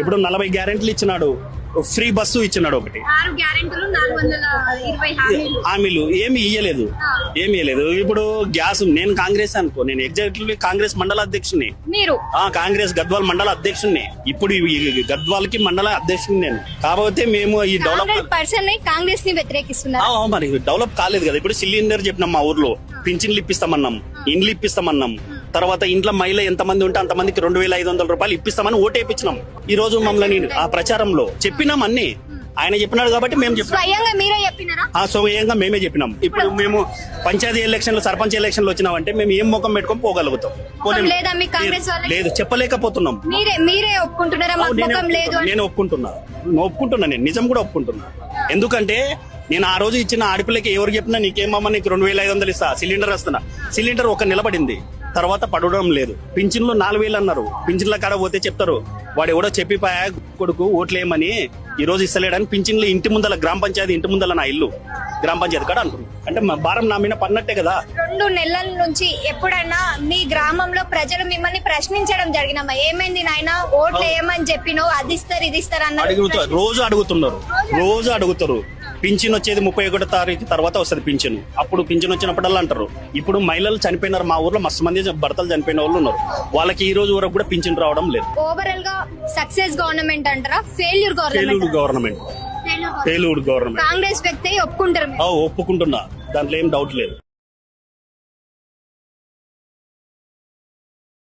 ఇప్పుడు 40 గ్యారెంటీలు ఇచ్చినాడు, ఫ్రీ బస్సు ఇచ్చినాడు, ఒకటి 6 గ్యారెంటీలు 420 హామీలు ఏమి ఇయ్యలేదు. ఇప్పుడు గ్యాస్, నేను కాంగ్రెస్ అనుకో, నేను ఎగ్జాక్ట్లీ కాంగ్రెస్ మండల అధ్యక్షుని, మీరు కాంగ్రెస్ గద్వాల్ మండల అధ్యక్షుని, ఇప్పుడు గద్వాల్ కి మండల అధ్యక్షుని నేను. కాకపోతే మేము ఈ డెవలప్ కాంగ్రెస్ ని వ్యతిరేకిస్తున్నారు. మరి డెవలప్ కాలేదు కదా. ఇప్పుడు సిలిండర్ చెప్పినాం, మా ఊర్లో పింఛన్లు ఇప్పిస్తామన్నాం, ఇండ్లు ఇప్పిస్తామన్నాం, తర్వాత ఇంట్లో మహిళ ఎంతమంది ఉంటే అంతమందికి 2500 రూపాయలు ఇప్పిస్తామని ఓటేపించినాం. ఈ రోజు మమ్మల్ని ఆ ప్రచారంలో చెప్పినాం అన్ని. ఆయన చెప్పినాడు కాబట్టి మేము స్వయంగా మీరే చెప్పినారా? స్వయంగా మేమే చెప్పినాం. ఇప్పుడు మేము పంచాయతీ ఎలక్షన్లు, సర్పంచ్ ఎలక్షన్లు వచ్చినామంటే మేము ఏం ముఖం పెట్టుకొని పోగలుగుతాం? లేదు, చెప్పలేకపోతున్నాం. మీరే ఒప్పుకుంటున్నారా? నేను ఒప్పుకుంటున్నా, నేను నిజం కూడా ఒప్పుకుంటున్నా. ఎందుకంటే నేను ఆ రోజు ఇచ్చిన ఆడపిల్లకి ఎవరు చెప్పినా నీకేమమ్మా నీకు 2500 ఇస్తా, సిలిండర్ వస్తున్నా, సిలిండర్ ఒక నిలబడింది, తర్వాత పడడం లేదు. పింఛన్లు 4000 అన్నారు. పింఛన్ల కాడ పోతే చెప్తారు వాడు ఎవడో చెప్పిపోయా కొడుకు ఓట్లేయమని ఈ రోజు ఇస్తలేడని. పింఛన్లు ఇంటి ముందల, గ్రామ పంచాయతీ ఇంటి ముందల నా ఇల్లు గ్రామ పంచాయతీ కాడ అంటున్నారు. అంటే మా భారం నా మీద పడినట్టే కదా. 2 నెలల నుంచి ఎప్పుడైనా మీ గ్రామంలో ప్రజలు మిమ్మల్ని ప్రశ్నించడం జరిగినమ్మా? ఏమైంది నాయన, ఓట్లు వేయమని చెప్పినో అది ఇస్తారు ఇది ఇస్తారు అన్నారు. రోజు అడుగుతారు. పింఛన్ వచ్చేది 31వ తారీఖు తర్వాత వస్తుంది పింఛన్. అప్పుడు పింఛన్ వచ్చినప్పుడల్లా అంటారు. ఇప్పుడు మహిళలు చనిపోయినారు, మా ఊర్లో మస్తు మంది భర్తలు చనిపోయిన వాళ్ళు ఉన్నారు. వాళ్ళకి ఈ రోజు వరకు కూడా పింఛన్ రావడం లేదు. ఓవరాల్ గా సక్సెస్ గవర్నమెంట్ అంటారా, failure government? Failure government. Congress వ్యక్తి ఒప్పుకుంటారు? ఒప్పుకుంటున్నా, దాంట్లో ఏం డౌట్ లేదు.